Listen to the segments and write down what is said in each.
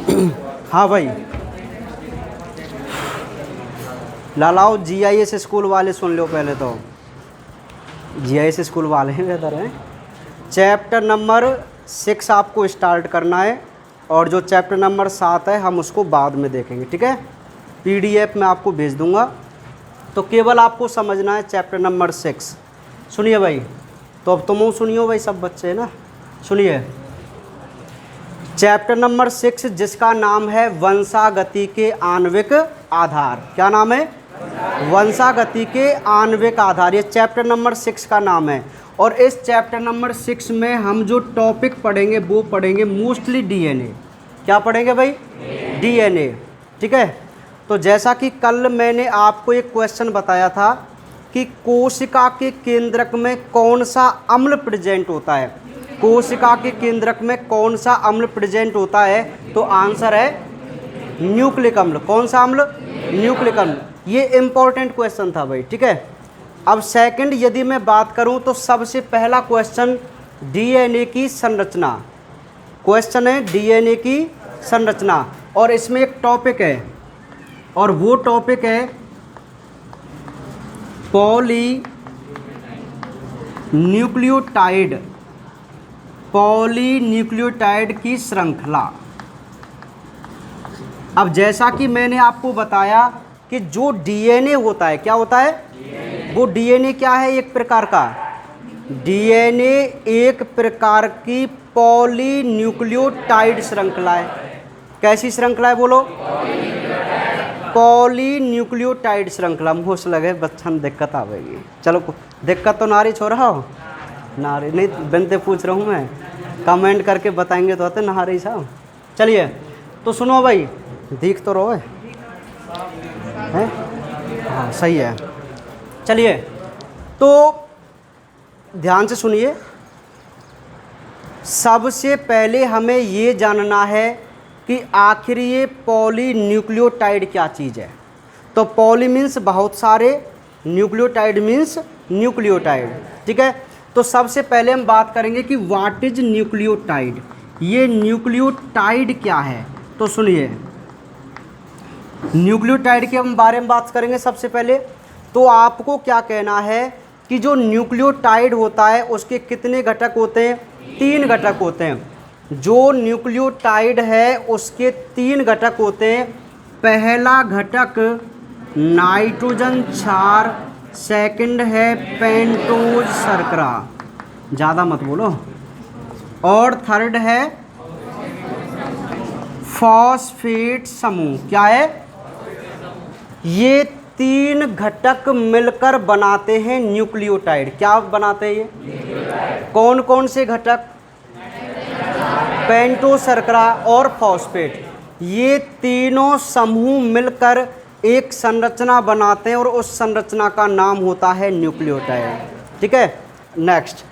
हाँ भाई, लालाओ GIS school वाले सुन लो पहले तो। जीआईएस स्कूल वाले हैं बेहतर हैं। चैप्टर नंबर 6 आपको स्टार्ट करना है, और जो चैप्टर नंबर 7 है हम उसको बाद में देखेंगे, ठीक है। पीडीएफ में आपको भेज दूंगा, तो केवल आपको समझना है चैप्टर नंबर 6। सुनिए भाई, तो अब तुम सुनियो भाई, सब बच्चे हैं ना, सुनिए। चैप्टर नंबर 6 जिसका नाम है वंशागति के आणविक आधार। क्या नाम है? वंशागति के आणविक आधार। ये चैप्टर नंबर 6 का नाम है। और इस चैप्टर नंबर 6 में हम जो टॉपिक पढ़ेंगे वो पढ़ेंगे मोस्टली डीएनए। क्या पढ़ेंगे भाई? डीएनए, ठीक है। तो जैसा कि कल मैंने आपको एक क्वेश्चन बताया था कि कोशिका के केंद्रक में कौन सा अम्ल प्रेजेंट होता है, कोशिका के केंद्रक में कौन सा अम्ल प्रेजेंट होता है, तो आंसर है न्यूक्लिक अम्ल। कौन सा अम्ल? न्यूक्लिक अम्ल। ये इंपॉर्टेंट क्वेश्चन था भाई, ठीक है। अब सेकंड यदि मैं बात करूं तो सबसे पहला क्वेश्चन डीएनए की संरचना। क्वेश्चन है डीएनए की संरचना, और इसमें एक टॉपिक है, और वो टॉपिक है पॉलीन्यूक्लियोटाइड, पॉलीन्यूक्लियोटाइड की श्रृंखला। अब जैसा कि मैंने आपको बताया कि जो डीएनए होता है, क्या होता है? वो डीएनए क्या है? एक प्रकार का डीएनए एक प्रकार की पॉलीन्यूक्लियोटाइड श्रृंखला है। कैसी श्रृंखला है बोलो? पॉलीन्यूक्लियोटाइड श्रृंखला। मुझे लगे बच्चन दिक्कत आवेगी। चलो दिक्कत तो नारी छोड़ रहा हो, नारी नहीं बनते पूछ रहा हूँ मैं, कमेंट करके बताएंगे तो आते नारी साहब। चलिए तो सुनो भाई, देख तो रहो है? हाँ सही है। चलिए तो ध्यान से सुनिए। सबसे पहले हमें ये जानना है कि आखिर ये पॉलीन्यूक्लियोटाइड क्या चीज़ है। तो पॉली मीन्स बहुत सारे, न्यूक्लियोटाइड मीन्स न्यूक्लियोटाइड, ठीक है। तो सबसे पहले हम बात करेंगे कि व्हाट इज न्यूक्लियोटाइड। ये न्यूक्लियोटाइड क्या है? तो सुनिए, न्यूक्लियोटाइड के हम बारे में बात करेंगे सबसे पहले। तो आपको क्या कहना है कि जो न्यूक्लियोटाइड होता है उसके कितने घटक होते हैं? 3 घटक होते हैं। जो न्यूक्लियोटाइड है उसके 3 घटक होते हैं। पहला घटक नाइट्रोजन क्षार, सेकंड है पेंटोज शर्करा, ज़्यादा मत बोलो, और थर्ड है फॉस्फेट समूह। क्या है? ये 3 घटक मिलकर बनाते हैं न्यूक्लियोटाइड। क्या बनाते हैं ये? कौन कौन से घटक? पेंटोज शर्करा और फॉस्फेट। ये तीनों समूह मिलकर एक संरचना बनाते हैं और उस संरचना का नाम होता है न्यूक्लियोटाइड, ठीक है। नेक्स्ट,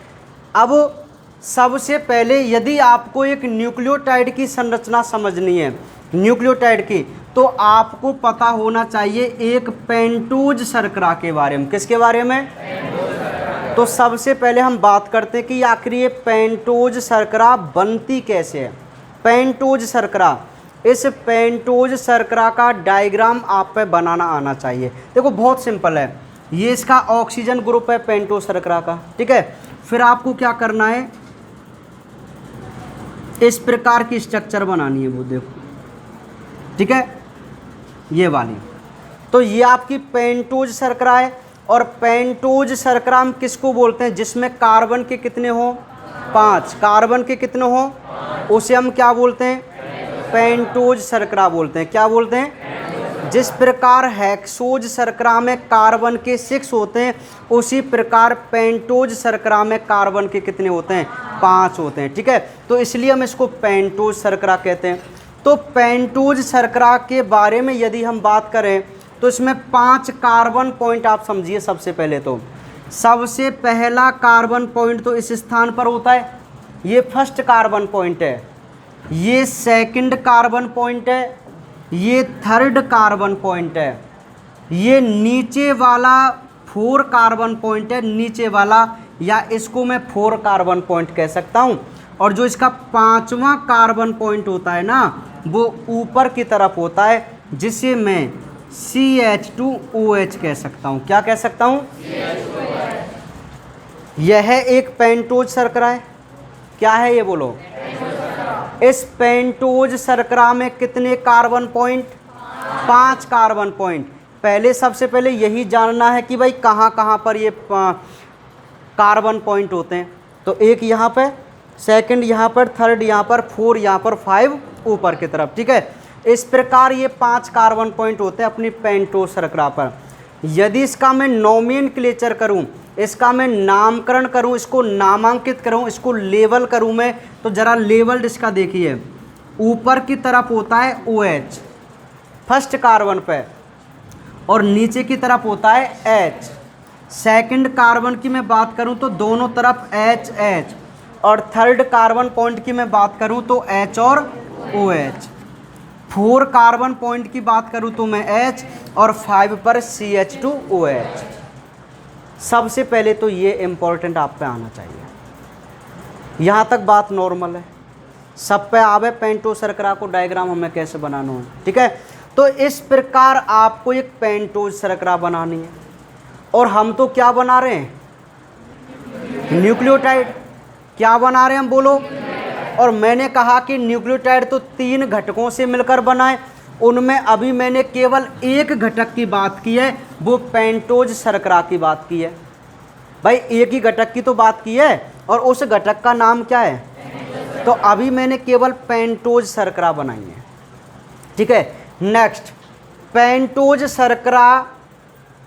अब सबसे पहले यदि आपको एक न्यूक्लियोटाइड की संरचना समझनी है, न्यूक्लियोटाइड की, तो आपको पता होना चाहिए एक पेंटोज शर्करा के बारे में। किसके बारे में? तो सबसे पहले हम बात करते हैं कि आखिर ये पेंटोज शर्करा बनती कैसे है। पेंटोज शर्करा, इस पेंटोज शर्करा का डायग्राम आप पे बनाना आना चाहिए। देखो बहुत सिंपल है, ये इसका ऑक्सीजन ग्रुप है पेंटोज शर्करा का, ठीक है। फिर आपको क्या करना है, इस प्रकार की स्ट्रक्चर बनानी है, वो देखो, ठीक है, ये वाली। तो ये आपकी पेंटोज शर्करा है। और पेंटोज शर्करा हम किसको बोलते हैं? जिसमें कार्बन के कितने हो? 5। कार्बन के कितने हो? उसे हम क्या बोलते हैं? पेंटोज शर्करा बोलते हैं। क्या बोलते हैं? जिस प्रकार हेक्सोज शर्करा में कार्बन के 6 होते हैं, उसी प्रकार पेंटोज शर्करा में कार्बन के कितने होते हैं? 5 होते हैं, ठीक है। तो इसलिए हम इसको पेंटोज शर्करा कहते हैं। तो पेंटोज शर्करा के बारे में यदि हम बात करें तो इसमें 5 कार्बन पॉइंट आप समझिए। सबसे पहले तो सबसे पहला कार्बन पॉइंट तो इस स्थान पर होता है, ये फर्स्ट कार्बन पॉइंट है। ये सेकंड कार्बन पॉइंट है, ये थर्ड कार्बन पॉइंट है, ये नीचे वाला 4 कार्बन पॉइंट है, नीचे वाला, या इसको मैं 4 कार्बन पॉइंट कह सकता हूँ। और जो इसका 5वां कार्बन पॉइंट होता है ना वो ऊपर की तरफ होता है, जिसे मैं CH2OH कह सकता हूँ। क्या कह सकता हूँ? यह एक पेंटोज शर्करा है। क्या है ये बोलो? इस पेंटोज शर्करा में कितने कार्बन पॉइंट? 5 carbon point. पहले सबसे पहले यही जानना है कि भाई कहाँ कहाँ पर ये कार्बन पॉइंट होते हैं। तो एक यहाँ पे, सेकंड यहाँ पर, थर्ड यहाँ पर, 4 यहाँ पर, 5 ऊपर की तरफ। ठीक है, इस प्रकार ये 5 कार्बन पॉइंट होते हैं अपनी पेंटोज शर्करा पर। यदि इसका मैं नोमेनक्लेचर करूँ, इसका मैं नामकरण करूँ, इसको नामांकित करूँ, इसको लेबल करूँ मैं, तो ज़रा लेबल्ड इसका देखिए। ऊपर की तरफ होता है OH फर्स्ट कार्बन पे, और नीचे की तरफ होता है H। सेकंड कार्बन की मैं बात करूं तो दोनों तरफ HH, और थर्ड कार्बन पॉइंट की मैं बात करूं तो H और OH। 4 कार्बन पॉइंट की बात करूं तो मैं H, और 5 पर CH2OH। सबसे पहले तो ये इम्पोर्टेंट आप पे आना चाहिए। यहाँ तक बात नॉर्मल है, सब पे आवे पेंटोज शर्करा को डायग्राम हमें कैसे बनाना है। ठीक है, तो इस प्रकार आपको एक पेंटोज शर्करा बनानी है। और हम तो क्या बना रहे हैं? न्यूक्लियोटाइड। क्या बना रहे हैं हम बोलो? और मैंने कहा कि न्यूक्लियोटाइड तो 3 घटकों से मिलकर बनाए, उनमें अभी मैंने केवल एक घटक की बात की है, वो पेंटोज शर्करा की बात की है। भाई एक ही घटक की तो बात की है, और उस घटक का नाम क्या है? तो अभी मैंने केवल पेंटोज शर्करा बनाई है। ठीक है, नेक्स्ट, पेंटोज शर्करा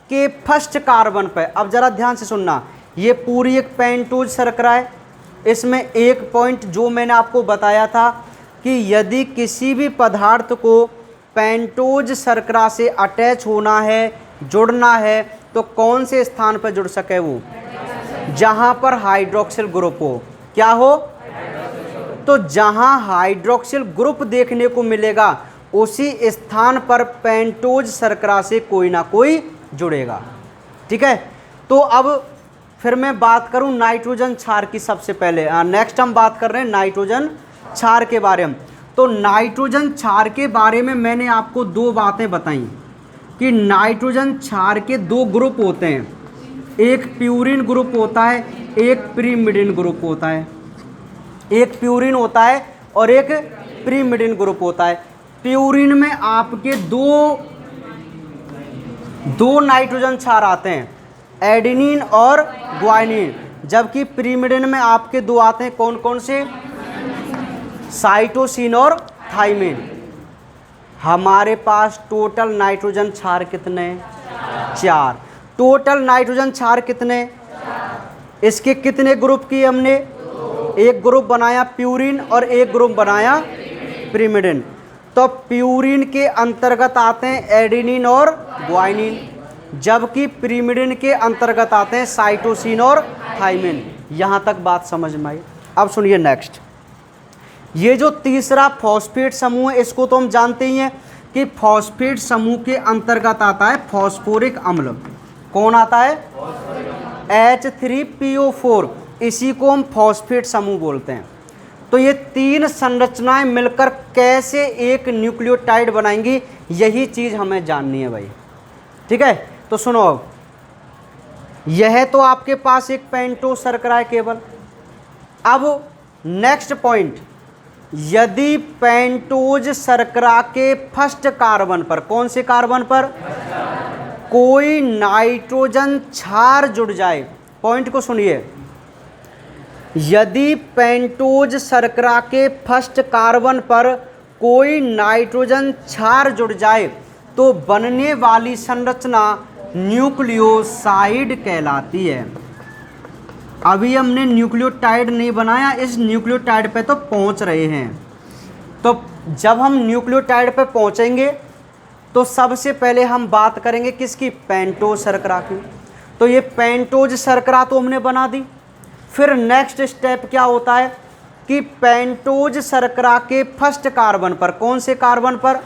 के फर्स्ट कार्बन पे, अब जरा ध्यान से सुनना, ये पूरी एक पेंटोज शर्करा है। इसमें एक पॉइंट जो मैंने आपको बताया था कि यदि किसी भी पदार्थ को पेंटोज शर्करा से अटैच होना है, जुड़ना है, तो कौन से स्थान पर जुड़ सके? वो जहाँ पर हाइड्रोक्सिल ग्रुप हो। क्या हो? तो जहाँ हाइड्रोक्सिल ग्रुप देखने को मिलेगा उसी स्थान पर पेंटोज शर्करा से कोई ना कोई जुड़ेगा। ठीक है, तो अब फिर मैं बात करूं नाइट्रोजन क्षार की। सबसे पहले नेक्स्ट हम बात कर रहे हैं नाइट्रोजन क्षार के बारे में। तो नाइट्रोजन क्षार के बारे में मैंने आपको 2 बातें बताई कि नाइट्रोजन क्षार के 2 ग्रुप होते हैं, एक प्यूरिन ग्रुप होता है, एक प्रीमिडिन ग्रुप होता है। एक प्यूरिन होता है और एक प्रीमिडिन ग्रुप होता है। प्यूरिन में आपके दो नाइट्रोजन क्षार आते हैं, एडेनिन और ग्वानिन, जबकि प्रीमिडिन में आपके 2 आते हैं। कौन कौन से? साइटोसिन और थाइमिन। हमारे पास टोटल नाइट्रोजन क्षार कितने? 4। टोटल नाइट्रोजन क्षार कितने? इसके कितने ग्रुप किए हमने? एक ग्रुप बनाया प्यूरिन और एक ग्रुप बनाया प्रीमिडिन। तो प्यूरिन के अंतर्गत आते हैं एडेनिन और ग्वानिन, जबकि प्रीमिडिन के अंतर्गत आते हैं साइटोसिन और थाइमिन। यहाँ तक बात समझ में आई? अब सुनिए नेक्स्ट, ये जो तीसरा फॉस्फेट समूह है, इसको तो हम जानते ही हैं कि फॉस्फेट समूह के अंतर्गत आता है फॉस्फोरिक अम्ल। कौन आता है? H3PO4। इसी को हम फॉस्फेट समूह बोलते हैं। तो ये 3 संरचनाएं मिलकर कैसे एक न्यूक्लियोटाइड बनाएंगी, यही चीज़ हमें जाननी है भाई। ठीक है, तो सुनो, अब यह तो आपके पास एक पेंटोज शर्करा है केवल। अब नेक्स्ट पॉइंट, यदि पेंटोज शर्करा के फर्स्ट कार्बन पर, कौन से कार्बन पर, कोई नाइट्रोजन क्षार जुड़ जाए, पॉइंट को सुनिए, यदि पेंटोज शर्करा के फर्स्ट कार्बन पर कोई नाइट्रोजन क्षार जुड़ जाए तो बनने वाली संरचना न्यूक्लियोसाइड कहलाती है। अभी हमने न्यूक्लियोटाइड नहीं बनाया, इस न्यूक्लियोटाइड पे तो पहुंच रहे हैं। तो जब हम न्यूक्लियोटाइड पे पहुंचेंगे तो सबसे पहले हम बात करेंगे किसकी? पेंटोज शर्करा की। तो ये पेंटोज शर्करा तो हमने बना दी। फिर नेक्स्ट स्टेप क्या होता है कि पेंटोज शर्करा के फर्स्ट कार्बन पर, कौन से कार्बन पर,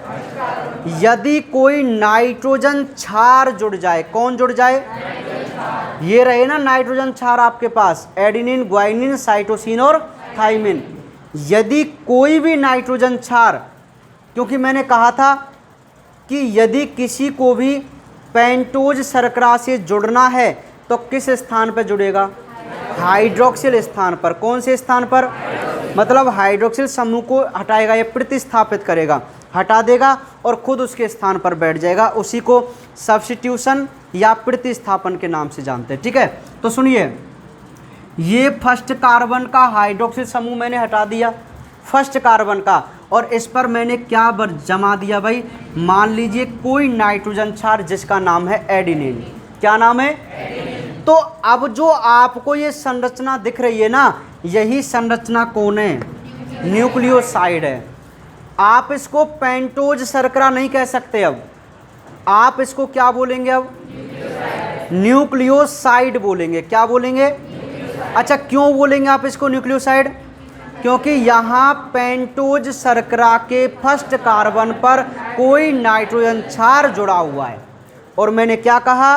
यदि कोई नाइट्रोजन क्षार जुड़ जाए, कौन जुड़ जाए? ये रहे ना नाइट्रोजन क्षार आपके पास, एडेनिन, ग्वानिन, साइटोसिन और थाइमिन। यदि कोई भी नाइट्रोजन क्षार, क्योंकि मैंने कहा था कि यदि किसी को भी पेंटोज शर्करा से जुड़ना है तो किस स्थान पर जुड़ेगा? हाइड्रोक्सिल स्थान पर। कौन से स्थान पर? मतलब हाइड्रोक्सिल समूह को हटाएगा या प्रतिस्थापित करेगा, हटा देगा और खुद उसके स्थान पर बैठ जाएगा। उसी को सब्स्टिट्यूशन या प्रतिस्थापन के नाम से जानते हैं। ठीक है, तो सुनिए, ये फर्स्ट कार्बन का हाइड्रोक्सिल समूह मैंने हटा दिया, फर्स्ट कार्बन का, और इस पर मैंने क्या जमा दिया भाई? मान लीजिए कोई नाइट्रोजन क्षार जिसका नाम है एडिनिन। क्या नाम है? तो अब जो आपको ये संरचना दिख रही है ना, यही संरचना कौन है? न्यूक्लियोसाइड है। आप इसको पेंटोज शर्करा नहीं कह सकते, अब आप इसको क्या बोलेंगे? अब न्यूक्लियोसाइड बोलेंगे। क्या बोलेंगे? अच्छा, क्यों बोलेंगे आप इसको न्यूक्लियोसाइड? क्योंकि यहाँ पेंटोज शर्करा के फर्स्ट कार्बन पर कोई नाइट्रोजन क्षार जुड़ा हुआ है। और मैंने क्या कहा?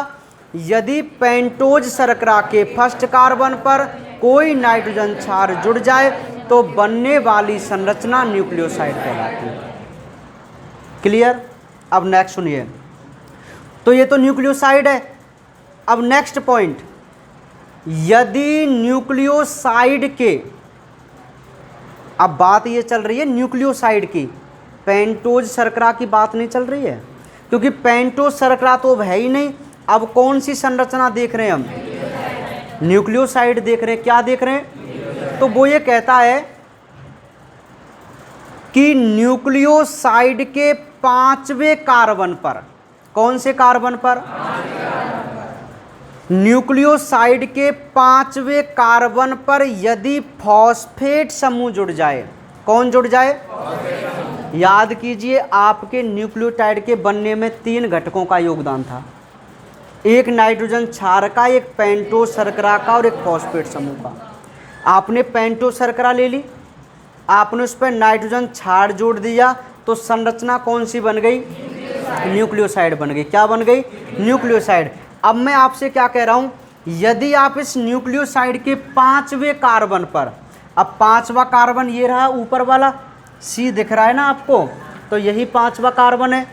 यदि पेंटोज शर्करा के फर्स्ट कार्बन पर कोई नाइट्रोजन क्षार जुड़ जाए तो बनने वाली संरचना न्यूक्लियोसाइड कहलाती है। क्लियर? अब नेक्स्ट सुनिए, तो ये तो न्यूक्लियोसाइड है। अब नेक्स्ट पॉइंट, यदि न्यूक्लियोसाइड के, अब बात ये चल रही है न्यूक्लियोसाइड की, पेंटोज शर्करा की बात नहीं चल रही है, क्योंकि पेंटोज शर्करा तो अब है ही नहीं। अब कौन सी संरचना देख रहे हैं हम? न्यूक्लियोसाइड देख रहे हैं। क्या देख रहे हैं? तो वो ये कहता है कि न्यूक्लियोसाइड के 5वें कार्बन पर, कौन से कार्बन पर? न्यूक्लियोसाइड के 5वें कार्बन पर यदि फॉस्फेट समूह जुड़ जाए, कौन जुड़ जाए? याद कीजिए, आपके न्यूक्लियोटाइड के बनने में 3 घटकों का योगदान था, एक नाइट्रोजन क्षार का, एक पेंटोज शर्करा का और एक फॉस्फेट समूह का। आपने पेंटोज शर्करा ले ली, आपने उस पर नाइट्रोजन क्षार जोड़ दिया, तो संरचना कौन सी बन गई? न्यूक्लियोसाइड बन गई। क्या बन गई? न्यूक्लियोसाइड। अब मैं आपसे क्या कह रहा हूँ, यदि आप इस न्यूक्लियोसाइड के 5वें कार्बन पर, अब 5वां कार्बन ये रहा ऊपर वाला, सी दिख रहा है ना आपको, तो यही 5वां कार्बन है।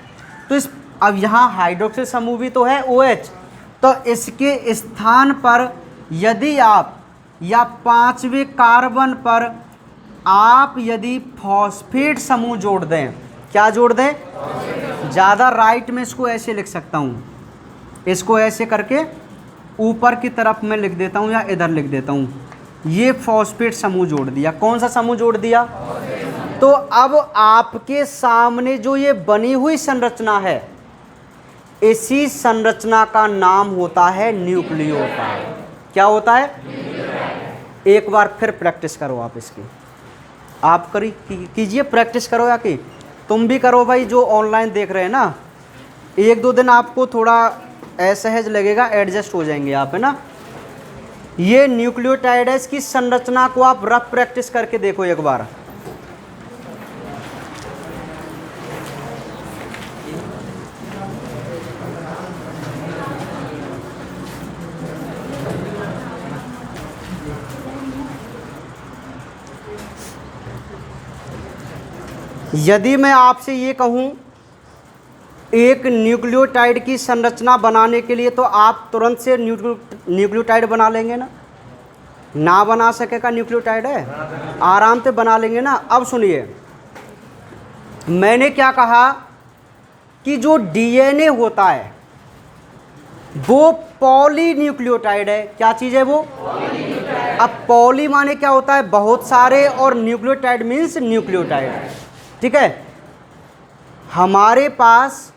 तो इस, अब यहाँ हाइड्रोक्सिल समूह भी तो है OH, तो इसके स्थान पर यदि आप, या 5वें कार्बन पर आप यदि फॉस्फेट समूह जोड़ दें, क्या जोड़ दें? ज़्यादा राइट में इसको ऐसे लिख सकता हूँ, इसको ऐसे करके ऊपर की तरफ मैं लिख देता हूँ या इधर लिख देता हूँ। ये फॉस्फेट समूह जोड़ दिया। कौन सा समूह जोड़ दिया? तो अब आपके सामने जो ये बनी हुई संरचना है, इसी संरचना का नाम होता है न्यूक्लियोटाइड। क्या होता है? एक बार फिर प्रैक्टिस करो आप इसकी, आप कीजिए, प्रैक्टिस करो, या कि तुम भी करो भाई, जो ऑनलाइन देख रहे हैं ना। 1-2 दिन आपको थोड़ा असहज लगेगा, एडजस्ट हो जाएंगे आप, है ना। ये न्यूक्लियोटाइड है, इसकी संरचना को आप रफ प्रैक्टिस करके देखो एक बार। यदि मैं आपसे ये कहूँ एक न्यूक्लियोटाइड की संरचना बनाने के लिए, तो आप तुरंत से न्यूक्लियोटाइड बना लेंगे ना बना सकेगा न्यूक्लियोटाइड है, आराम से बना लेंगे ना। अब सुनिए, मैंने क्या कहा कि जो DNA होता है वो पॉलीन्यूक्लियोटाइड है। क्या चीज़ है वो? अब पॉली माने क्या होता है? बहुत सारे, और न्यूक्लियोटाइड मीन्स न्यूक्लियोटाइड। ठीक है, हमारे पास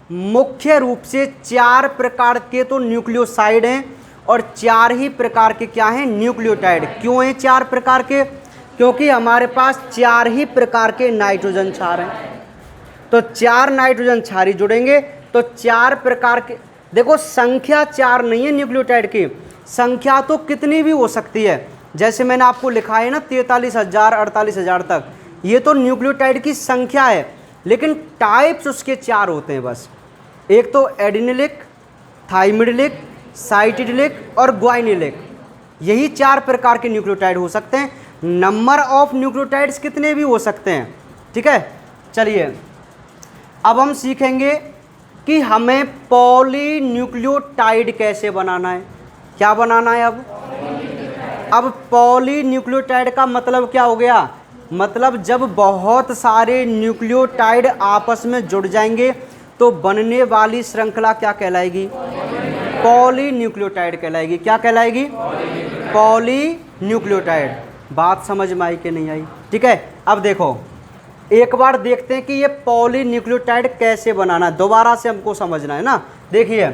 मुख्य रूप से 4 प्रकार के तो न्यूक्लियोसाइड हैं और 4 ही प्रकार के क्या हैं? न्यूक्लियोटाइड। क्यों हैं 4 प्रकार के? क्योंकि हमारे पास 4 ही प्रकार के नाइट्रोजन क्षार हैं। तो 4 नाइट्रोजन क्षार ही जुड़ेंगे, तो 4 प्रकार के, देखो संख्या 4 नहीं है न्यूक्लियोटाइड की, संख्या तो कितनी भी हो सकती है। जैसे मैंने आपको लिखा है ना 43,000 48,000 तक, ये तो न्यूक्लियोटाइड की संख्या है, लेकिन टाइप्स उसके 4 होते हैं बस। एक तो एडिनिलिक, थाइमिडिलिक, साइटिडिलिक और ग्वाइनिलिक, यही 4 प्रकार के न्यूक्लियोटाइड हो सकते हैं। नंबर ऑफ न्यूक्लियोटाइड्स कितने भी हो सकते हैं, ठीक है। चलिए अब हम सीखेंगे कि हमें पॉलीन्यूक्लियोटाइड कैसे बनाना है। क्या बनाना है अब पॉलीन्यूक्लियोटाइड का मतलब क्या हो गया, मतलब जब बहुत सारे न्यूक्लियोटाइड आपस में जुड़ जाएंगे तो बनने वाली श्रृंखला क्या कहलाएगी, पॉलीन्यूक्लियोटाइड कहलाएगी। क्या कहलाएगी, पॉलीन्यूक्लियोटाइड। बात समझ में आई कि नहीं आई, ठीक है। अब देखो एक बार देखते हैं कि ये पॉलीन्यूक्लियोटाइड कैसे बनाना है, दोबारा से हमको समझना है ना। देखिए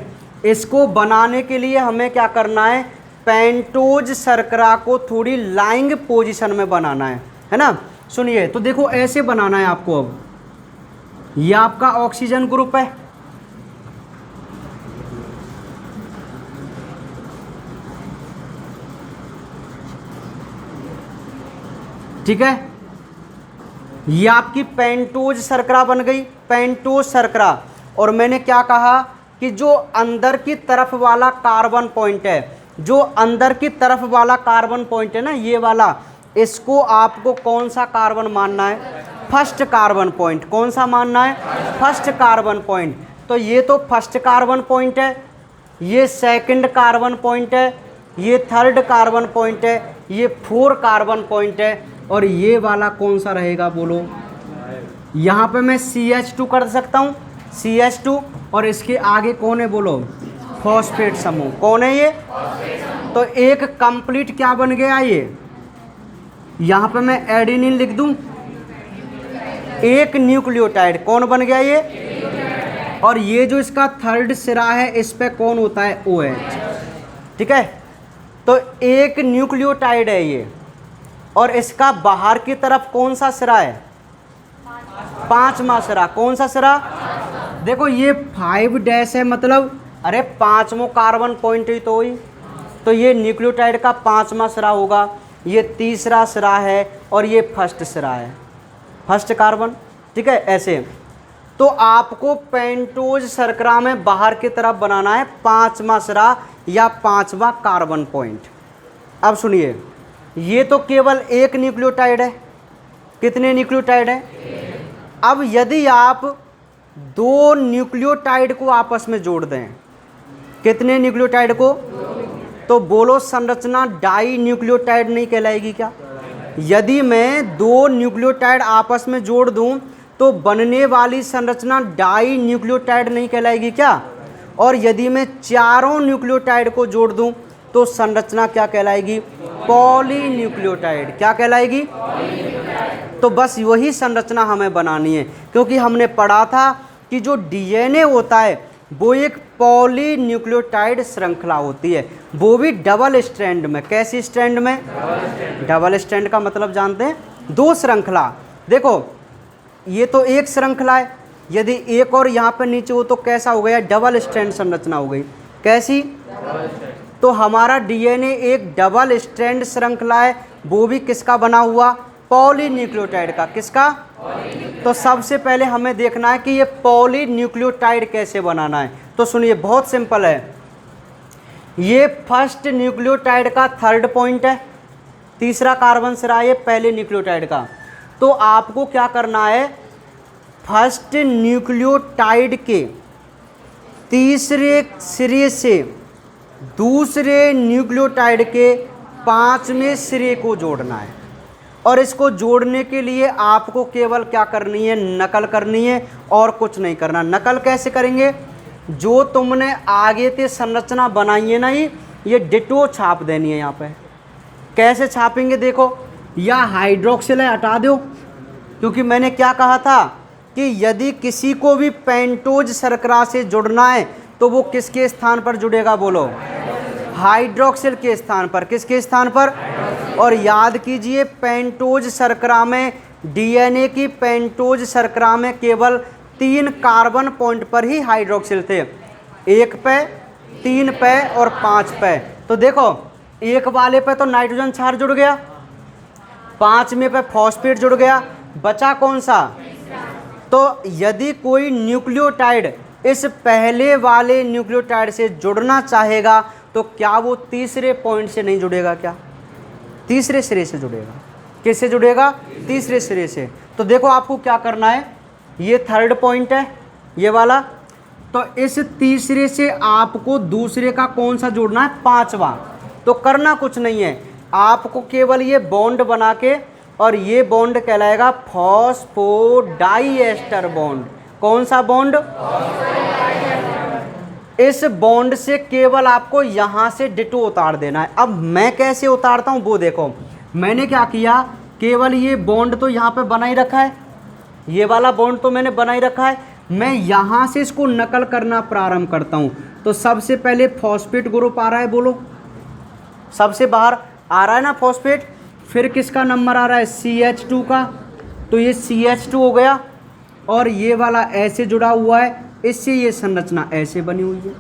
इसको बनाने के लिए हमें क्या करना है, पेंटोज शर्करा को थोड़ी लाइंग पोजीशन में बनाना है ना। सुनिए तो देखो ऐसे बनाना है आपको। अब ये आपका ऑक्सीजन ग्रुप है, ठीक है। ये आपकी पेंटोज शर्करा बन गई, पेंटोज शर्करा। और मैंने क्या कहा कि जो अंदर की तरफ वाला कार्बन पॉइंट है, जो अंदर की तरफ वाला कार्बन पॉइंट है ना, ये वाला, इसको आपको कौन सा कार्बन मानना है, फर्स्ट कार्बन पॉइंट। कौन सा मानना है, फर्स्ट कार्बन पॉइंट। तो ये तो फर्स्ट कार्बन पॉइंट है, ये सेकंड कार्बन पॉइंट है, ये थर्ड कार्बन पॉइंट है, ये 4 कार्बन पॉइंट है। और ये वाला कौन सा रहेगा बोलो, यहाँ पे मैं CH2 कर सकता हूँ, CH2। और इसके आगे कौन है बोलो, फॉस्फेट समूह। कौन है ये, तो एक कंप्लीट क्या बन गया ये, यहाँ पे मैं एडेनिन लिख दूँ, एक न्यूक्लियोटाइड। कौन बन गया ये, और ये जो इसका थर्ड सिरा है इस पे कौन होता है, OH, ठीक है। तो एक न्यूक्लियोटाइड है ये, और इसका बाहर की तरफ कौन सा सिरा है, 5वां सिरा। कौन सा सिरा, देखो ये 5' है, मतलब अरे 5वां कार्बन पॉइंट ही तो हुई, तो ये न्यूक्लियोटाइड का 5वां सिरा होगा। ये तीसरा सिरा है और ये फर्स्ट सिरा है, फर्स्ट कार्बन, ठीक है। ऐसे तो आपको पेंटोज शर्करा में बाहर की तरफ बनाना है 5वां सिरा या 5वां कार्बन पॉइंट। अब सुनिए, ये तो केवल एक न्यूक्लियोटाइड है, कितने न्यूक्लियोटाइड है। अब यदि आप 2 न्यूक्लियोटाइड को आपस में जोड़ दें, कितने न्यूक्लियोटाइड को, तो बोलो संरचना डाई न्यूक्लियोटाइड नहीं कहलाएगी क्या। यदि मैं 2 न्यूक्लियोटाइड आपस में जोड़ दूं तो बनने वाली संरचना डाई न्यूक्लियोटाइड नहीं कहलाएगी क्या। और यदि मैं 4 न्यूक्लियोटाइड को जोड़ दूं तो संरचना क्या कहलाएगी, पॉलीन्यूक्लियोटाइड। क्या कहलाएगी, तो बस वही संरचना हमें बनानी है, क्योंकि हमने पढ़ा था कि जो DNA होता है वो एक पॉलीन्यूक्लियोटाइड श्रृंखला होती है, वो भी डबल स्ट्रैंड में। कैसी स्ट्रैंड में, डबल स्ट्रैंड का मतलब जानते हैं, 2 श्रृंखला। देखो ये तो एक श्रृंखला है, यदि एक और यहाँ पर नीचे हो तो कैसा हो गया, डबल स्ट्रैंड संरचना हो गई। कैसी, तो हमारा DNA एक डबल स्ट्रैंड श्रृंखला है, वो भी किसका बना हुआ, पॉलीन्यूक्लियोटाइड का। किसका, तो सबसे पहले हमें देखना है कि ये पॉलीन्यूक्लियोटाइड कैसे बनाना है। तो सुनिए बहुत सिंपल है, ये फर्स्ट न्यूक्लियोटाइड का थर्ड पॉइंट है, तीसरा कार्बन सिरा ये पहले न्यूक्लियोटाइड का। तो आपको क्या करना है, फर्स्ट न्यूक्लियोटाइड के तीसरे सिरे से दूसरे न्यूक्लियोटाइड के 5वें सिरे को जोड़ना है। और इसको जोड़ने के लिए आपको केवल क्या करनी है, नकल करनी है और कुछ नहीं करना। नकल कैसे करेंगे, जो तुमने आगे से संरचना बनाई है ना, ये डिटो छाप देनी है यहाँ पे। कैसे छापेंगे देखो, या हाइड्रोक्सिल हटा दो, क्योंकि मैंने क्या कहा था कि यदि किसी को भी पेंटोज शर्करा से जुड़ना है तो वो किसके स्थान पर जुड़ेगा बोलो, हाइड्रोक्सिल के स्थान पर। किसके स्थान पर, और याद कीजिए पेंटोज शर्करा में DNA की पेंटोज शर्करा में केवल 3 कार्बन पॉइंट पर ही हाइड्रोक्सिल थे, 1 पे, 3 पे और 5 पे। तो देखो एक वाले पे तो नाइट्रोजन क्षार जुड़ गया, 5वें पे फॉस्फेट जुड़ गया, बचा कौन सा। तो यदि कोई न्यूक्लियोटाइड इस पहले वाले न्यूक्लियोटाइड से जुड़ना चाहेगा तो क्या वो तीसरे पॉइंट से नहीं जुड़ेगा, क्या तीसरे सिरे से जुड़ेगा। किससे जुड़ेगा? तीसरे सिरे से। तो देखो आपको क्या करना है, ये थर्ड पॉइंट है ये वाला, तो इस तीसरे से आपको दूसरे का कौन सा जोड़ना है? पांचवा। तो करना कुछ नहीं है, आपको केवल ये बॉन्ड बना के, और ये बॉन्ड कहलाएगा फॉस्फोडाइएस्टर बॉन्ड। कौन सा बॉन्ड? इस बॉन्ड से केवल आपको यहां से डिटो उतार देना है। अब मैं कैसे उतारता हूं वो देखो, मैंने क्या किया, केवल ये बॉन्ड तो यहां पे बना ही रखा है, ये वाला बॉन्ड तो मैंने बना ही रखा है, मैं यहां से इसको नकल करना प्रारंभ करता हूं। तो सबसे पहले फॉस्फेट ग्रुप आ रहा है, बोलो, सबसे बाहर आ रहा है ना फॉस्फेट, फिर किसका नंबर आ रहा है? CH2 का, तो ये CH2 हो गया, और ये वाला ऐसे जुड़ा हुआ है, इससे ये संरचना ऐसे बनी हुई है।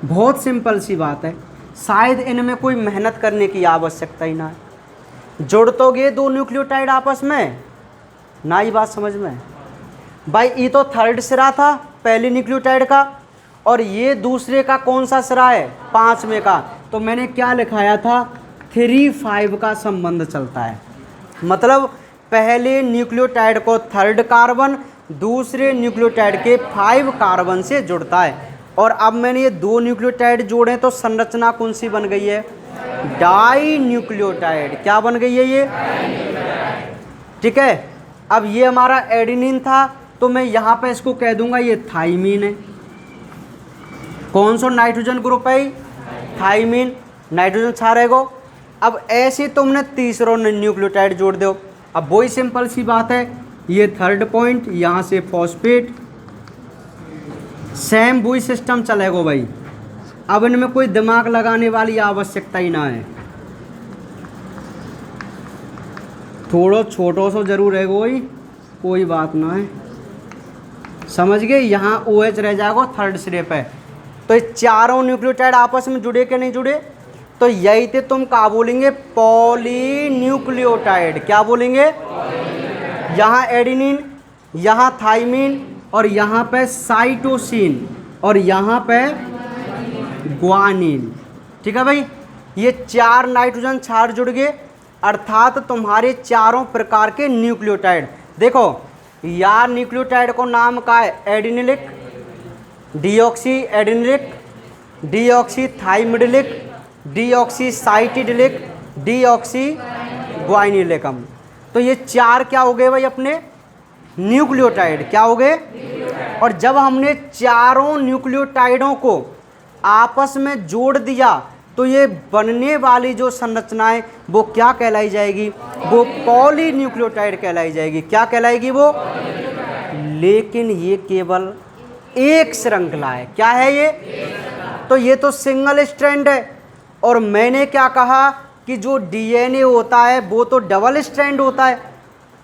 बहुत सिंपल सी बात है, शायद इनमें कोई मेहनत करने की आवश्यकता ही ना है। जुड़ तो गए दो न्यूक्लियोटाइड आपस में ना, ही बात समझ में भाई। ये तो थर्ड सिरा था पहले न्यूक्लियोटाइड का, और ये दूसरे का कौन सा सिरा है? पांचवें का। तो मैंने क्या लिखाया था? 3-5 का संबंध चलता है, मतलब पहले न्यूक्लियोटाइड को थर्ड कार्बन दूसरे न्यूक्लियोटाइड के 5 कार्बन से जुड़ता है। और अब मैंने ये दो न्यूक्लियोटाइड जोड़े तो संरचना कौन सी बन गई है? Dinucleotide. क्या बन गई है ये? ठीक है। अब ये हमारा एडेनिन था, तो मैं यहाँ पे इसको कह दूंगा ये थाइमीन है। कौन सा नाइट्रोजन ग्रुप है? थाइमीन। नाइट्रोजन छा रहेगा। अब ऐसे तुमने तीसरा न्यूक्लियोटाइड जोड़ दो। अब वही सिंपल सी बात है, ये थर्ड पॉइंट, यहाँ से फॉस्फेट, सेम वही सिस्टम चलेगा भाई। अब इनमें कोई दिमाग लगाने वाली आवश्यकता ही ना है। थोड़ा छोटो सो जरूर है कोई बात ना है, समझ गए। यहाँ OH रह जाएगा थर्ड सिरे पे। तो ये चारों न्यूक्लियोटाइड आपस में जुड़े कि नहीं जुड़े? तो यही थे तुम क्या बोलेंगे? पॉलीन्यूक्लियोटाइड। क्या बोलेंगे? यहाँ एडेनिन, यहाँ थाइमीन, और यहाँ पे साइटोसिन, और यहाँ पे ग्वानिन। ठीक है भाई, ये 4 नाइट्रोजन क्षार जुड़ गए, अर्थात तुम्हारे चारों प्रकार के न्यूक्लियोटाइड। देखो यार, न्यूक्लियोटाइड को नाम का है adenylic, deoxy adenylic, deoxy thymidylic, deoxy cytidylic, deoxy guanylic. तो ये 4 क्या हो गए भाई अपने? न्यूक्लियोटाइड। क्या हो गए? और जब हमने चारों न्यूक्लियोटाइडों को आपस में जोड़ दिया, तो ये बनने वाली जो संरचनाएं वो क्या कहलाई जाएगी? वो पॉलीन्यूक्लियोटाइड कहलाई जाएगी। क्या कहलाएगी वो? लेकिन ये केवल एक श्रृंखला है। क्या है ये? तो ये तो सिंगल स्ट्रैंड है। और मैंने क्या कहा कि जो DNA होता है वो तो डबल स्ट्रैंड होता है।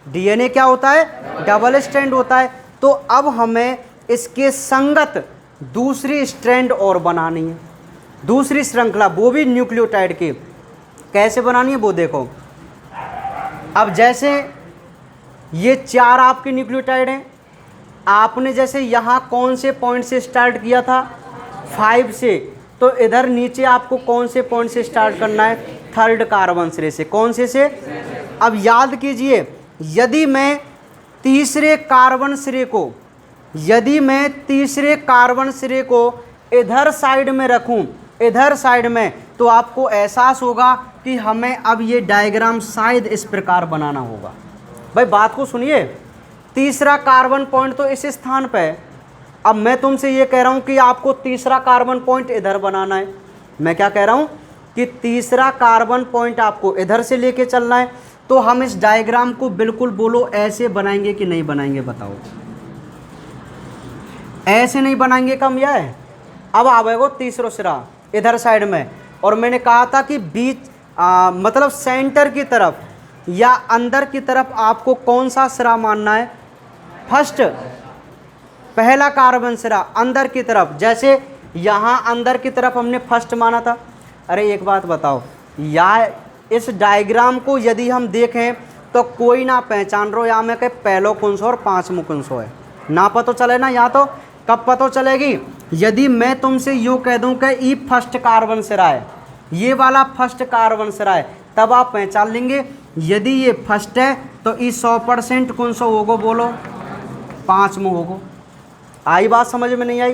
DNA क्या होता है? डबल स्ट्रैंड होता है। तो अब हमें इसके संगत दूसरी स्ट्रैंड और बनानी है, दूसरी श्रृंखला, वो भी न्यूक्लियोटाइड की। कैसे बनानी है वो देखो। अब जैसे ये 4 आपके न्यूक्लियोटाइड हैं, आपने जैसे यहाँ कौन से पॉइंट से स्टार्ट किया था? 5 से। तो इधर नीचे आपको कौन से पॉइंट से स्टार्ट करना है? थर्ड कार्बन सिरे से। कौन से? अब याद कीजिए, यदि मैं तीसरे कार्बन सिरे को इधर साइड में रखूं, इधर साइड में, तो आपको एहसास होगा कि हमें अब ये डायग्राम शायद इस प्रकार बनाना होगा। भाई बात को सुनिए, तीसरा कार्बन पॉइंट तो इस स्थान पे है। अब मैं तुमसे ये कह रहा हूँ कि आपको तीसरा कार्बन पॉइंट इधर बनाना है। मैं क्या कह रहा हूँ कि तीसरा कार्बन पॉइंट आपको इधर से लेके चलना है। तो हम इस डायग्राम को बिल्कुल बोलो ऐसे बनाएंगे कि नहीं बनाएंगे? बताओ। ऐसे नहीं बनाएंगे कम यह है। अब आवेगो तीसरा सिरा इधर साइड में, और मैंने कहा था कि बीच मतलब सेंटर की तरफ या अंदर की तरफ आपको कौन सा सिरा मानना है? फर्स्ट, पहला कार्बन सिरा अंदर की तरफ। जैसे यहाँ अंदर की तरफ हमने फर्स्ट माना था। अरे एक बात बताओ, या इस डायग्राम को यदि हम देखें तो कोई ना पहचान रहो यहाँ में कि पहलो कौन सा और पाँचवों कौन सा है, ना पता चले ना। या तो कब पता चलेगी? यदि मैं तुमसे यूँ कह दूँ कि ये फर्स्ट कार्बन सिरा है, ये वाला फर्स्ट कार्बन सिरा है, तब आप पहचान लेंगे यदि ये फर्स्ट है तो ई 100% कौन सा होगा बोलो, 5 में होगा। आई बात समझ में नहीं आई?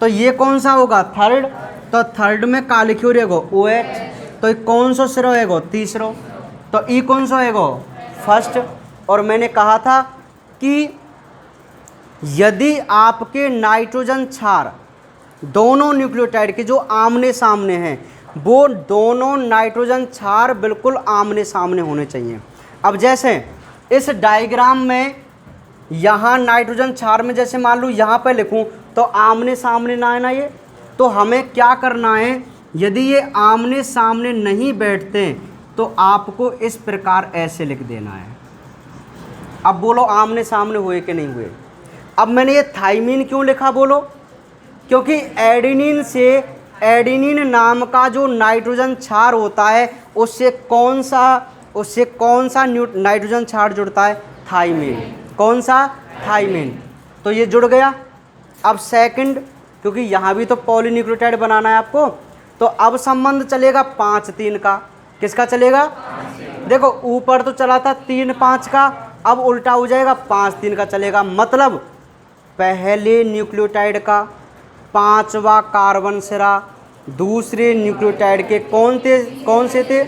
तो ये कौन सा होगा, थर्ड। तो थर्ड में का लिखियो रहेगो OH, तो ये कौन सा सिरो हैगो, तीसरो। तो ई कौन सा हैगो, फर्स्ट। और मैंने कहा था कि यदि आपके नाइट्रोजन क्षार दोनों न्यूक्लियोटाइड के जो आमने सामने हैं, वो दोनों नाइट्रोजन क्षार बिल्कुल आमने सामने होने चाहिए। अब जैसे इस डायग्राम में यहाँ नाइट्रोजन क्षार में जैसे मान लूँ यहाँ पे लिखूँ तो आमने सामने ना है ना ये, तो हमें क्या करना है, यदि ये आमने सामने नहीं बैठते तो आपको इस प्रकार ऐसे लिख देना है। अब बोलो आमने सामने हुए कि नहीं हुए? अब मैंने ये थाइमीन क्यों लिखा बोलो, क्योंकि एडेनिन से, एडेनिन नाम का जो नाइट्रोजन क्षार होता है उससे कौन सा नाइट्रोजन क्षार जुड़ता है, थाइमीन। कौन सा, थाइमीन। तो ये जुड़ गया। अब सेकंड, क्योंकि यहाँ भी तो पॉलीन्यूक्लियोटाइड बनाना है आपको, तो अब संबंध चलेगा 5-3 का। किसका चलेगा, देखो ऊपर तो चला था 3-5 का, अब उल्टा हो जाएगा 5-3 का चलेगा। मतलब पहले न्यूक्लियोटाइड का 5वां कार्बन सिरा दूसरे न्यूक्लियोटाइड के कौन से थे,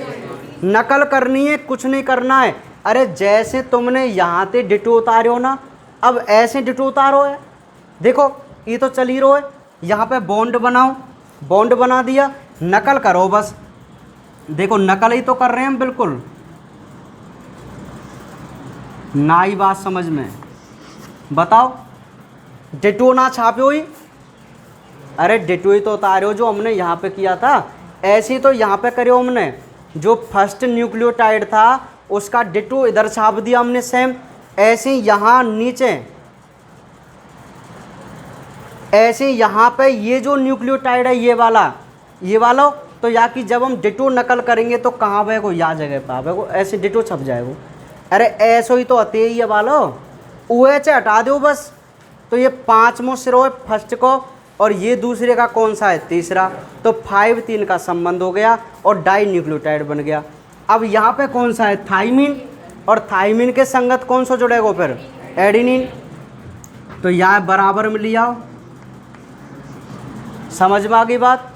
नकल करनी है, कुछ नहीं करना है। अरे जैसे तुमने यहाँ से डिटो उतारे हो ना, अब ऐसे डिटो उतारो है। देखो ये तो चल ही रहा है, यहाँ पे बॉन्ड बनाओ, बॉन्ड बना दिया, नकल करो बस। देखो नकल ही तो कर रहे हैं हम बिल्कुल, ना ही बात समझ में। बताओ डिटो ना छापो ही, अरे डिटो ही तो उतारे हो जो हमने यहाँ पे किया था। ऐसे ही तो यहाँ पे करे हमने, जो फर्स्ट न्यूक्लियोटाइड था उसका डिटो इधर छाप दिया हमने सेम। ऐसे ही यहाँ नीचे, ऐसे यहाँ पे ये जो न्यूक्लियोटाइड है ये वाला तो या कि जब हम डिटो नकल करेंगे तो कहाँ पे को, या जगह पे आवेगो, ऐसे डिटो छप जाएगा। अरे ऐसो ही तो अते ही है वालो, OH हटा दो बस। तो ये 5वां सिरो है फर्स्ट को, और ये दूसरे का कौन सा है, तीसरा। तो 5-3 का संबंध हो गया और डाई न्यूक्लियोटाइड बन गया। अब यहाँ पे कौन सा है, थाइमीन, और थाइमीन के संगत कौन सा जुड़ेगा फिर, एडेनिन। तो यहाँ बराबर में लिया, समझ में आ गई बात।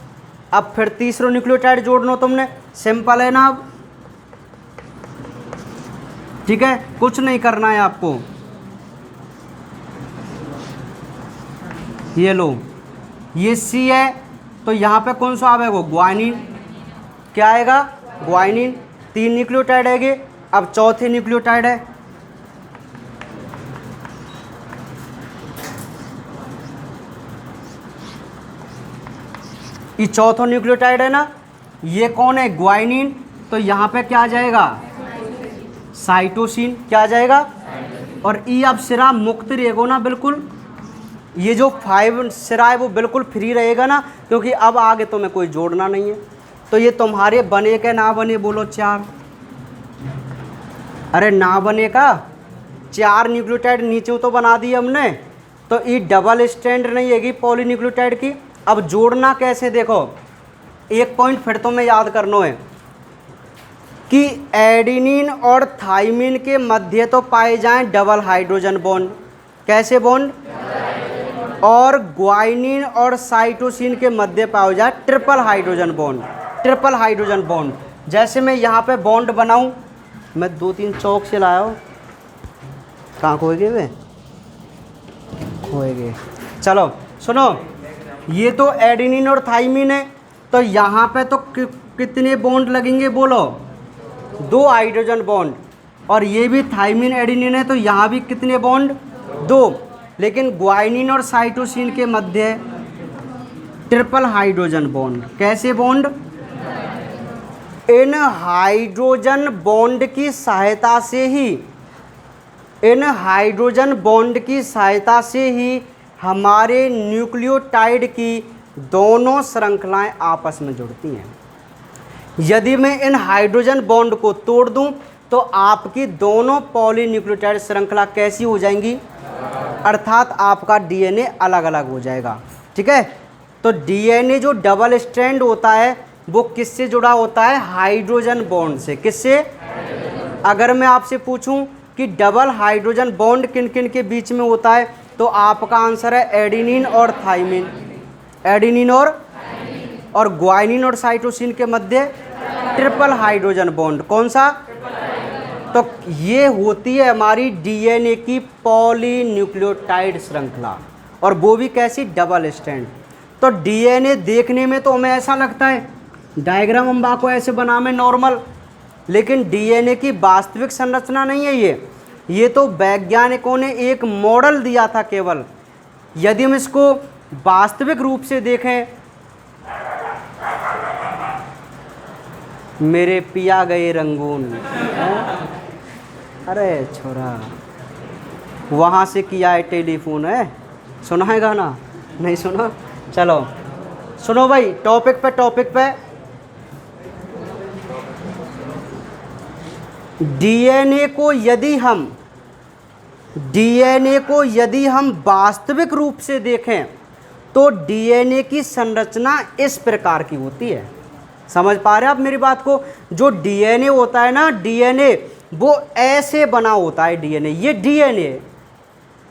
अब फिर तीसरा न्यूक्लियोटाइड जोड़ना तुमने, सिंपल है ना। अब ठीक है, कुछ नहीं करना है आपको। ये लो, ये C है, तो यहाँ पे कौन सा आएगा, ग्वानिन। क्या आएगा, ग्वानिन। 3 न्यूक्लियोटाइड है। अब चौथे न्यूक्लियोटाइड है, ये चौथा न्यूक्लियोटाइड है ना, ये कौन है, ग्वानिन। तो यहाँ पे क्या आ जाएगा, साइटोसिन। क्या आ जाएगा, और ई अब सिरा मुक्त रहेगा ना बिल्कुल। ये जो 5 सिरा है वो बिल्कुल फ्री रहेगा ना, क्योंकि अब आगे तुम्हें कोई जोड़ना नहीं है। तो ये तुम्हारे बने के ना बने बोलो, 4। अरे ना बने का 4 न्यूक्लियोटाइड नीचे तो बना दिए हमने, तो ये डबल स्ट्रैंड नहीं हैगी पॉलीन्यूक्लियोटाइड की। अब जोड़ना कैसे, देखो एक पॉइंट फिर तुम्हें याद करना है कि एडेनिन और थाइमीन के मध्य तो पाए जाएं डबल हाइड्रोजन बॉन्ड। कैसे बॉन्ड, और ग्वानिन और साइटोसिन के मध्य पाया जाए triple hydrogen bond. Triple hydrogen bond, जैसे मैं यहाँ पे बॉन्ड बनाऊँ, मैं 2-3 चौक से लाया हूँ, कहाँ खोए गए वे, खोए गए। चलो सुनो, ये तो एडेनिन और थाइमीन है, तो यहाँ पे तो कितने बॉन्ड लगेंगे बोलो, 2 हाइड्रोजन बॉन्ड। और ये भी थाइमीन एडेनिन है, तो यहाँ भी कितने बॉन्ड, 2। लेकिन ग्वानिन और साइटोसिन के मध्य ट्रिपल हाइड्रोजन बॉन्ड। कैसे बॉन्ड, इन हाइड्रोजन बॉन्ड की सहायता से ही, इन हाइड्रोजन बॉन्ड की सहायता से ही हमारे न्यूक्लियोटाइड की दोनों श्रृंखलाएं आपस में जुड़ती हैं। यदि मैं इन हाइड्रोजन बॉन्ड को तोड़ दूं तो आपकी दोनों पॉलीन्यूक्लियोटाइड श्रृंखला कैसी हो जाएंगी, अर्थात आपका डीएनए अलग अलग हो जाएगा। ठीक है, तो डीएनए जो डबल स्ट्रैंड होता है वो किससे जुड़ा होता है, हाइड्रोजन बॉन्ड से। किससे, अगर मैं आपसे पूछूं कि डबल हाइड्रोजन बॉन्ड किन किन के बीच में होता है, तो आपका आंसर है एडिनिन और थाइमिन। एडिनिन और ग्वाइनिन और साइटोसिन के मध्य ट्रिपल हाइड्रोजन बॉन्ड। कौन सा? तो ये होती है हमारी डीएनए की पॉलीन्यूक्लियोटाइड श्रृंखला, और वो भी कैसी? Double strand. तो डीएनए देखने में तो हमें ऐसा लगता है, डायग्राम हम को ऐसे बना में नॉर्मल, लेकिन डीएनए की वास्तविक संरचना नहीं है ये तो वैज्ञानिकों ने एक मॉडल दिया था केवल। यदि हम इसको वास्तविक रूप से देखें, मेरे पिया गए रंगून, अरे छोरा वहाँ से किया है टेलीफोन है, सुना है गाना? नहीं सुना? चलो सुनो भाई, टॉपिक पे डीएनए को यदि हम वास्तविक रूप से देखें तो डीएनए की संरचना इस प्रकार की होती है। समझ पा रहे हैं आप मेरी बात को? जो डीएनए होता है ना, डीएनए वो ऐसे बना होता है। डीएनए, ये डीएनए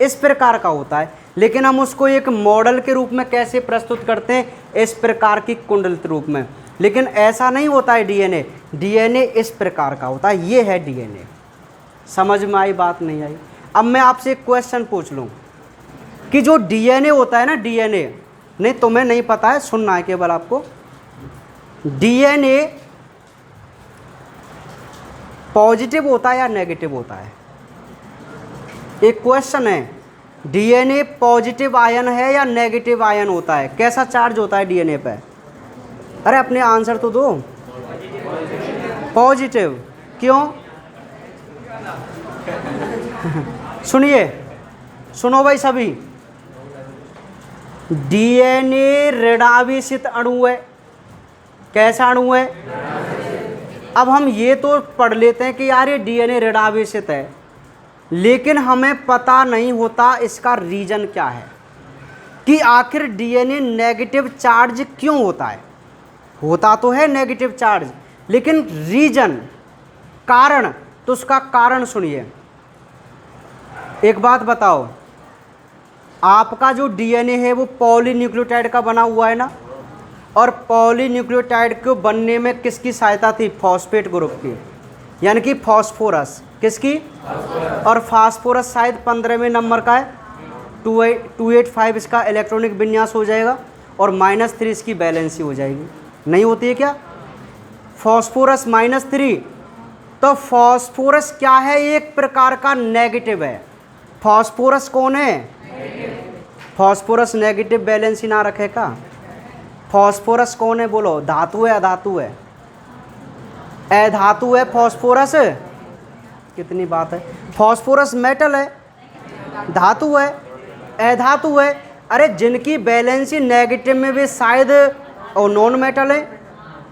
इस प्रकार का होता है, लेकिन हम उसको एक मॉडल के रूप में कैसे प्रस्तुत करते हैं? इस प्रकार की कुंडलित रूप में। लेकिन ऐसा नहीं होता है डीएनए, डीएनए इस प्रकार का होता है। ये है डीएनए। समझ में आई बात? नहीं आई? अब मैं आपसे एक क्वेश्चन पूछ लूँ कि जो डीएनए होता है ना, डीएनए नहीं तुम्हें नहीं पता है, सुनना है केवल आपको। डीएनए पॉजिटिव होता है या नेगेटिव होता है? एक क्वेश्चन है, डीएनए पॉजिटिव आयन है या नेगेटिव आयन होता है? कैसा चार्ज होता है डीएनए पे? अरे अपने आंसर तो दो। पॉजिटिव। क्यों? सुनिए, सुनो भाई सभी, डीएनए ऋणावेशित अणु है। कैसा अणु है? अब हम ये तो पढ़ लेते हैं कि यार ये डीएनए ऋणावेशित है, लेकिन हमें पता नहीं होता इसका रीजन क्या है, कि आखिर डीएनए नेगेटिव चार्ज क्यों होता है। होता तो है नेगेटिव चार्ज, लेकिन रीजन, कारण, तो उसका कारण सुनिए। एक बात बताओ, आपका जो डीएनए है वो पॉलीन्यूक्लियोटाइड का बना हुआ है ना, और पॉलीन्यूक्लियोटाइड को बनने में किसकी सहायता थी? फॉस्फेट ग्रुप की, यानी कि फॉस्फोरस। किसकी? और फास्फोरस शायद 15वें नंबर का है। 285 इसका इलेक्ट्रॉनिक विन्यास हो जाएगा, और -3 इसकी बैलेंसी हो जाएगी। नहीं होती है क्या? फॉस्फोरस -3। तो फॉस्फोरस क्या है? एक प्रकार का नेगेटिव है। फॉस्फोरस कौन है? फॉस्फोरस नेगेटिव बैलेंसी ना रखे का? फॉस्फोरस कौन है बोलो? धातु है अधातु है? अधातु है फॉस्फोरस। कितनी बात है? फॉस्फोरस मेटल है, धातु है, अधातु है। अरे जिनकी बैलेंसी नेगेटिव में भी शायद और नॉन मेटल है,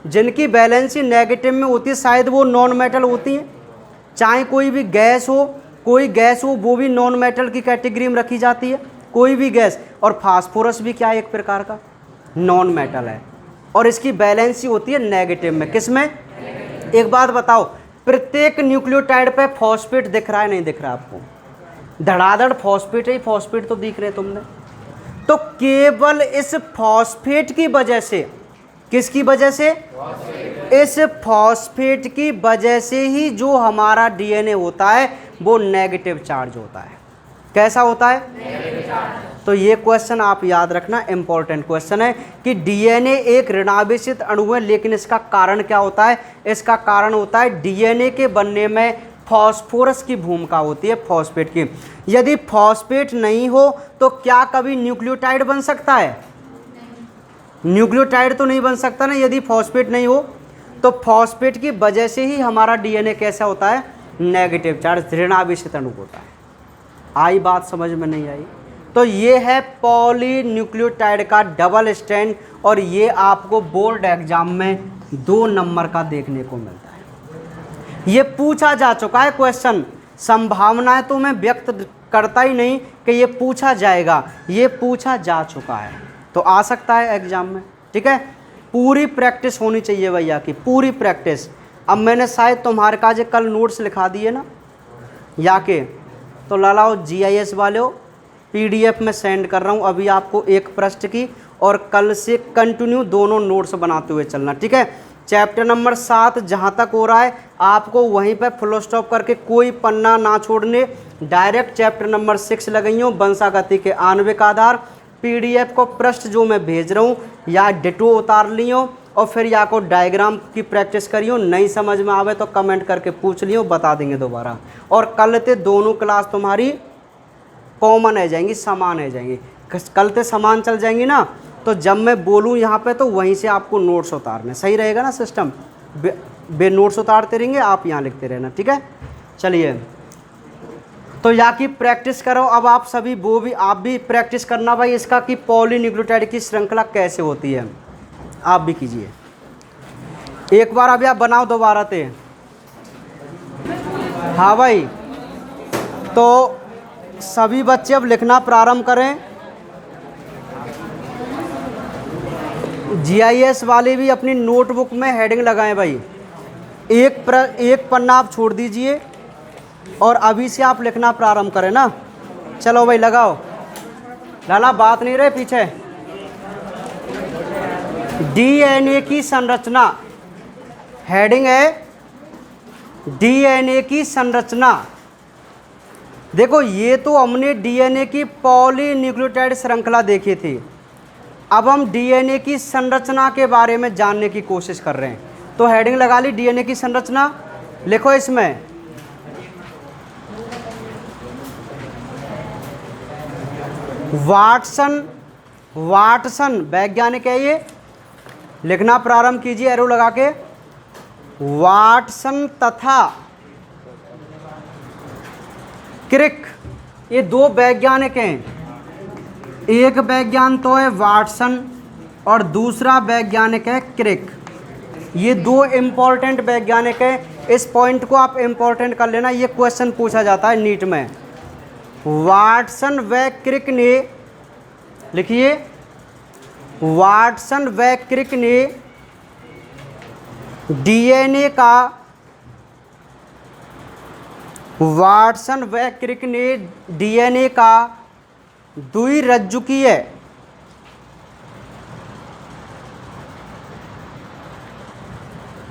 जिनकी बैलेंसी नेगेटिव में होती है शायद वो नॉन मेटल होती हैं। चाहे कोई भी गैस हो, कोई गैस हो, वो भी नॉन मेटल की कैटेगरी में रखी जाती है, कोई भी गैस। और फास्फोरस भी क्या है? एक प्रकार का नॉन मेटल है, और इसकी बैलेंसी होती है नेगेटिव में। किस में? एक बात बताओ, प्रत्येक न्यूक्लियोटाइड पे फॉस्फेट दिख रहा है नहीं दिख रहा आपको? धड़ाधड़ फॉस्फेट ही फॉस्फेट तो दिख रहे तुमने। तो केवल इस फॉस्फेट की वजह से, किसकी वजह से? इस फॉस्फेट की वजह से ही जो हमारा डीएनए होता है वो नेगेटिव चार्ज होता है। कैसा होता है? तो ये क्वेश्चन आप याद रखना, इंपॉर्टेंट क्वेश्चन है कि डीएनए एक ऋणावेशित अणु है, लेकिन इसका कारण क्या होता है? इसका कारण होता है डीएनए के बनने में फॉस्फोरस की भूमिका होती है, फॉस्फेट की। यदि फॉस्फेट नहीं हो तो क्या कभी न्यूक्लियोटाइड बन सकता है? न्यूक्लियोटाइड तो नहीं बन सकता ना यदि फॉस्फेट नहीं हो। तो फॉस्फेट की वजह से ही हमारा डीएनए कैसा होता है? नेगेटिव चार्ज, ऋणावेशित अणु होता है। आई बात समझ में? नहीं आई? तो ये है पॉलीन्यूक्लियोटाइड का डबल स्ट्रैंड, और ये आपको बोर्ड एग्जाम में 2 नंबर का देखने को मिलता है। ये पूछा जा चुका है क्वेश्चन, संभावनाएं तो मैं व्यक्त करता ही नहीं कि ये पूछा जाएगा, ये पूछा जा चुका है, तो आ सकता है एग्जाम में। ठीक है, पूरी प्रैक्टिस होनी चाहिए भैया की, पूरी प्रैक्टिस। अब मैंने शायद तुम्हारे काज कल नोट्स लिखा दिए ना या के, तो लालाओ GIS वालों PDF में सेंड कर रहा हूँ अभी आपको एक पृष्ठ की, और कल से कंटिन्यू दोनों नोट्स बनाते हुए चलना, ठीक है। चैप्टर नंबर 7 जहाँ तक हो रहा है आपको वहीं पर फुल स्टॉप करके कोई पन्ना ना छोड़ने, डायरेक्ट चैप्टर नंबर 6 लगाइयो वंशागति के आणविक आधार। PDF को पृष्ठ जो मैं भेज रहा हूँ या डिटो उतार लियो और फिर या को डायग्राम की प्रैक्टिस करियो, नहीं समझ में आवे तो कमेंट करके पूछ लियो, बता देंगे दोबारा। और कल ते दोनों क्लास तुम्हारी कॉमन है जाएंगी, समान है जाएंगी। कल ते समान चल जाएंगी ना, तो जब मैं बोलूँ यहाँ पे तो वहीं से आपको नोट्स उतारने, सही रहेगा ना सिस्टम। बे नोट्स उतारते रहेंगे, आप यहाँ लिखते रहना, ठीक है। चलिए तो यहाँ की प्रैक्टिस करो अब आप सभी, वो भी आप भी प्रैक्टिस करना भाई इसका कि पॉलीन्यूक्लियोटाइड की श्रृंखला कैसे होती है, आप भी कीजिए एक बार। अभी आप बनाओ दोबारा थे। हाँ भाई, तो सभी बच्चे अब लिखना प्रारंभ करें। GIS वाले भी अपनी नोटबुक में हेडिंग लगाएं भाई। एक पन्ना आप छोड़ दीजिए और अभी से आप लिखना प्रारंभ करें ना। चलो भाई लगाओ, लाला बात नहीं रहे पीछे। DNA की संरचना, हेडिंग है DNA की संरचना। देखो ये तो हमने DNA की पॉलीन्यूक्लियोटाइड श्रृंखला देखी थी, अब हम DNA की संरचना के बारे में जानने की कोशिश कर रहे हैं। तो हेडिंग लगा ली DNA की संरचना, लिखो इसमें वाटसन वैज्ञानिक है ये, लिखना प्रारंभ कीजिए एरो लगा के। वाटसन तथा क्रिक ये दो वैज्ञानिक हैं, एक वैज्ञानिक तो है वाटसन और दूसरा वैज्ञानिक है क्रिक। ये दो इम्पोर्टेंट वैज्ञानिक हैं, इस पॉइंट को आप इम्पोर्टेंट कर लेना, ये क्वेश्चन पूछा जाता है नीट में। वाटसन व क्रिक ने, लिखिए वाटसन व क्रिक ने DNA का, वाटसन व क्रिक ने DNA का द्विरज्जुकीय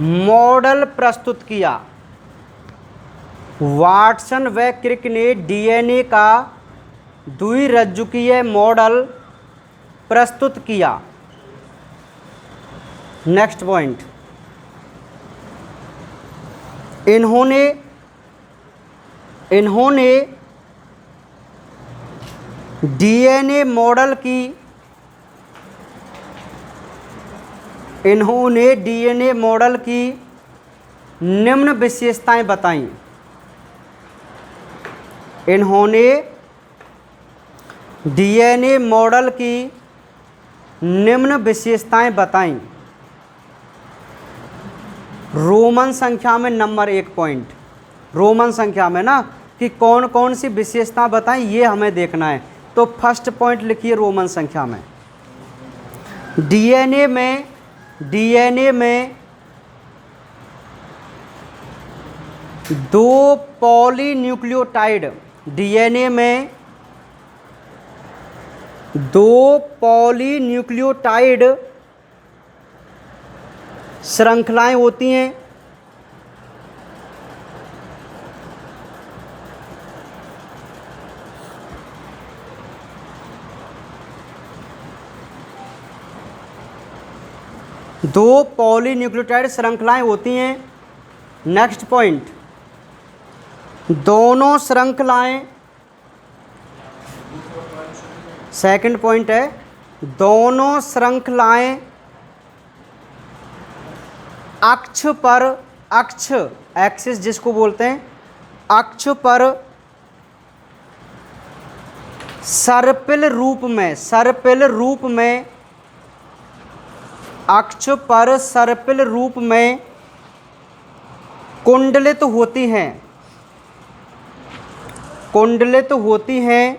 मॉडल प्रस्तुत किया। वाटसन व क्रिक ने DNA का द्विरज्जुकीय मॉडल प्रस्तुत किया। नेक्स्ट पॉइंट, इन्होंने DNA मॉडल की, इन्होंने DNA मॉडल की निम्न विशेषताएं बताईं। इन्होंने DNA मॉडल की निम्न विशेषताएं बताईं। रोमन संख्या में नंबर 1 पॉइंट, रोमन संख्या में ना, कि कौन कौन सी विशेषता बताएं ये हमें देखना है। तो फर्स्ट पॉइंट लिखिए रोमन संख्या में, DNA में दो पॉलीन्यूक्लियोटाइड, DNA में दो पॉलीन्यूक्लियोटाइड श्रृंखलाएं होती हैं। दो पॉलीन्यूक्लियोटाइड श्रृंखलाएं होती हैं। नेक्स्ट पॉइंट, दोनों श्रृंखलाएं, सेकंड पॉइंट है, दोनों श्रृंखलाएं अक्ष पर, अक्ष एक्सिस जिसको बोलते हैं, अक्ष पर सर्पिल रूप में, सर्पिल रूप में, अक्ष पर सर्पिल रूप में कुंडलित होती हैं, कुंडलित होती हैं।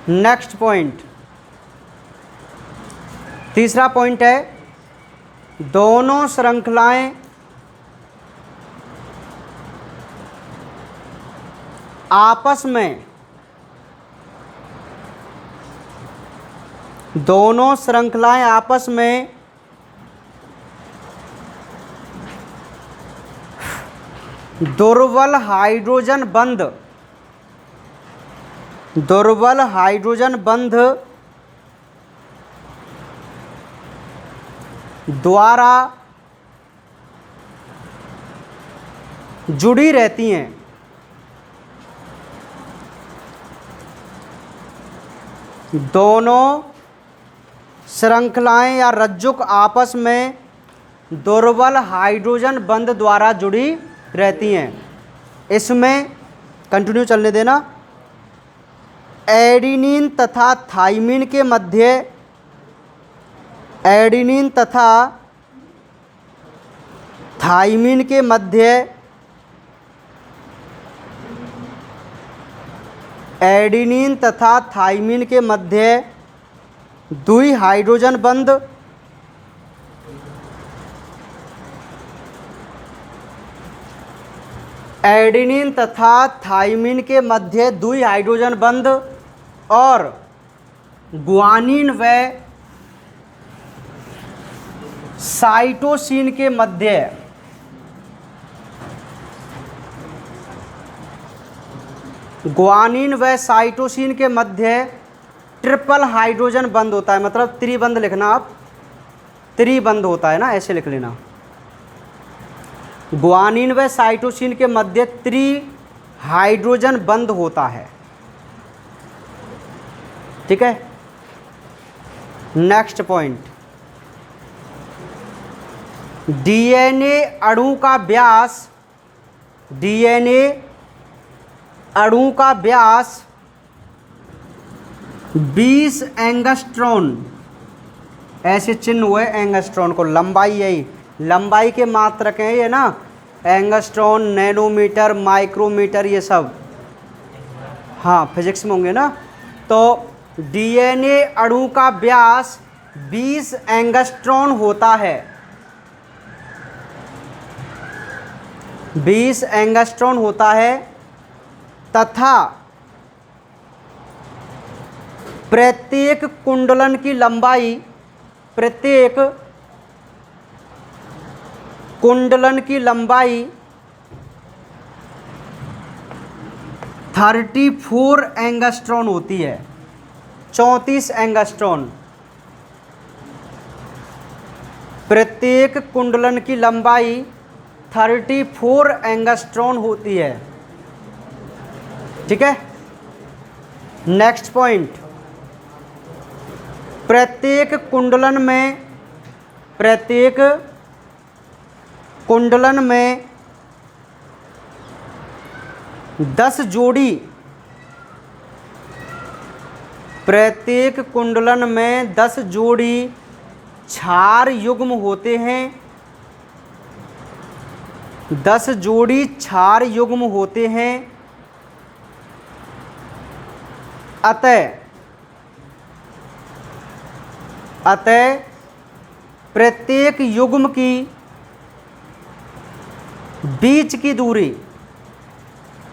नेक्स्ट पॉइंट, तीसरा पॉइंट है, दोनों श्रृंखलाएं आपस में दुर्बल हाइड्रोजन बंध द्वारा जुड़ी रहती हैं। दोनों श्रृंखलाएं या रज्जुक आपस में दुर्बल हाइड्रोजन बंध द्वारा जुड़ी रहती हैं। इसमें कंटिन्यू चलने देना। एडेनिन तथा थाइमिन के मध्य एडेनिन तथा थाइमिन के मध्य द्वि हाइड्रोजन बंध एडेनिन तथा थाइमिन के मध्य द्वि हाइड्रोजन बंध और ग्वानिन व साइटोसिन के मध्य ट्रिपल हाइड्रोजन बंध होता है। मतलब त्रिबंध लिखना, आप त्रिबंध होता है ना, ऐसे लिख लेना। ग्वानिन व साइटोसिन के मध्य त्रि हाइड्रोजन बंध होता है। ठीक है। नेक्स्ट पॉइंट, डीएनए अणु का व्यास 20 एंगस्ट्रॉन, ऐसे चिन्ह हुए एंगस्ट्रॉन को, लंबाई यही लंबाई के मात्रक हैं ये ना, एंगस्ट्रॉन, नैनोमीटर, माइक्रोमीटर, ये सब हाँ फिजिक्स में होंगे ना। तो डीएनए अणु का व्यास 20 एंगस्ट्रॉन होता है, 20 एंगस्ट्रॉन होता है तथा प्रत्येक कुंडलन की लंबाई 34 एंगस्ट्रॉन होती है, 34 एंगस्ट्रॉन। प्रत्येक कुंडलन की लंबाई 34 एंगस्ट्रॉन होती है। ठीक है। नेक्स्ट पॉइंट, प्रत्येक कुंडलन में 10 जोड़ी, प्रत्येक कुंडलन में 10 जोड़ी क्षार युग्म होते हैं, 10 जोड़ी क्षार युग्म होते हैं। अतः प्रत्येक युग्म की बीच की दूरी,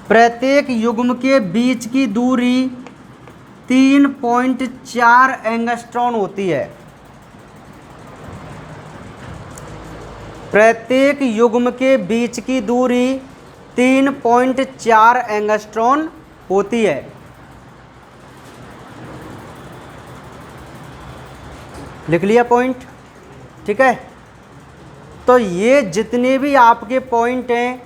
प्रत्येक युग्म के बीच की दूरी 3.4 एंगस्ट्रॉन होती है। प्रत्येक युग्म के बीच की दूरी 3.4 एंगस्ट्रॉन होती है। लिख लिया पॉइंट। ठीक है। तो ये जितने भी आपके पॉइंट हैं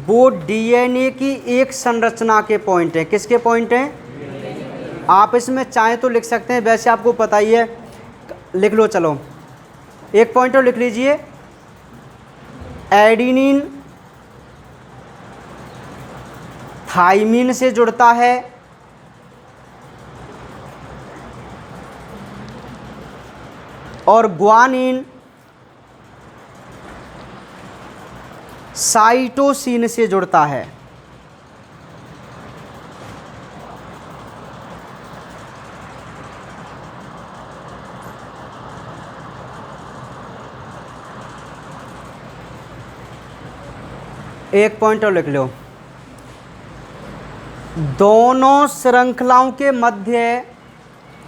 वो डीएनए की एक संरचना के पॉइंट हैं। किसके पॉइंट हैं? आप इसमें चाहें तो लिख सकते हैं, वैसे आपको पता ही है, लिख लो। चलो एक पॉइंट और लिख लीजिए, एडेनिन थाइमिन से जुड़ता है, और ग्वानिन साइटोसिन से जुड़ता है। एक पॉइंट और लिख लो, दोनों श्रृंखलाओं के मध्य,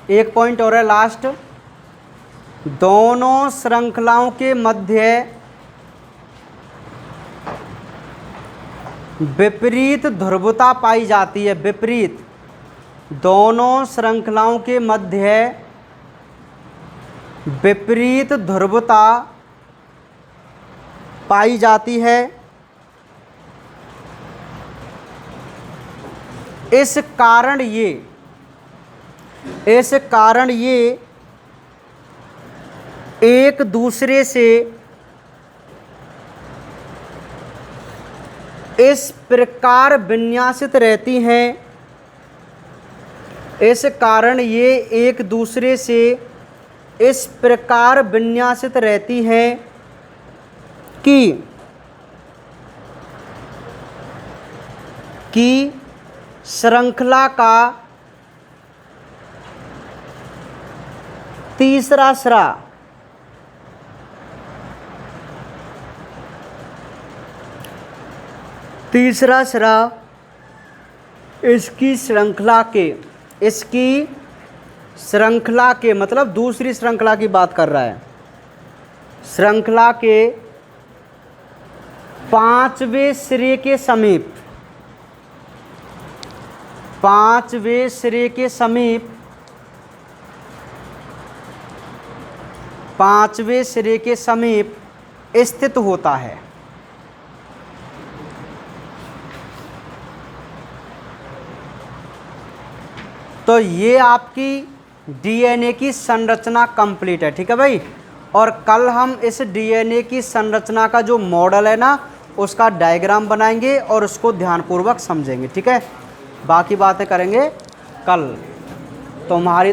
एक पॉइंट और है लास्ट, दोनों श्रृंखलाओं के मध्य विपरीत ध्रुवता पाई जाती है। विपरीत, दोनों श्रृंखलाओं के मध्य विपरीत ध्रुवता पाई जाती है। इस कारण ये एक दूसरे से इस प्रकार विन्यासित रहती हैं। इस कारण ये एक दूसरे से इस प्रकार विन्यासित रहती हैं कि श्रृंखला का तीसरा सिरा इसकी श्रृंखला के मतलब दूसरी श्रृंखला की बात कर रहा है, श्रृंखला के पांचवें सिरे के समीप, पांचवें सिरे के समीप, पांचवें सिरे के समीप स्थित होता है। तो ये आपकी डीएनए की संरचना कंप्लीट है। ठीक है भाई, और कल हम इस डीएनए की संरचना का जो मॉडल है ना, उसका डायग्राम बनाएंगे और उसको ध्यानपूर्वक समझेंगे। ठीक है, बाकी बातें करेंगे कल। तुम्हारी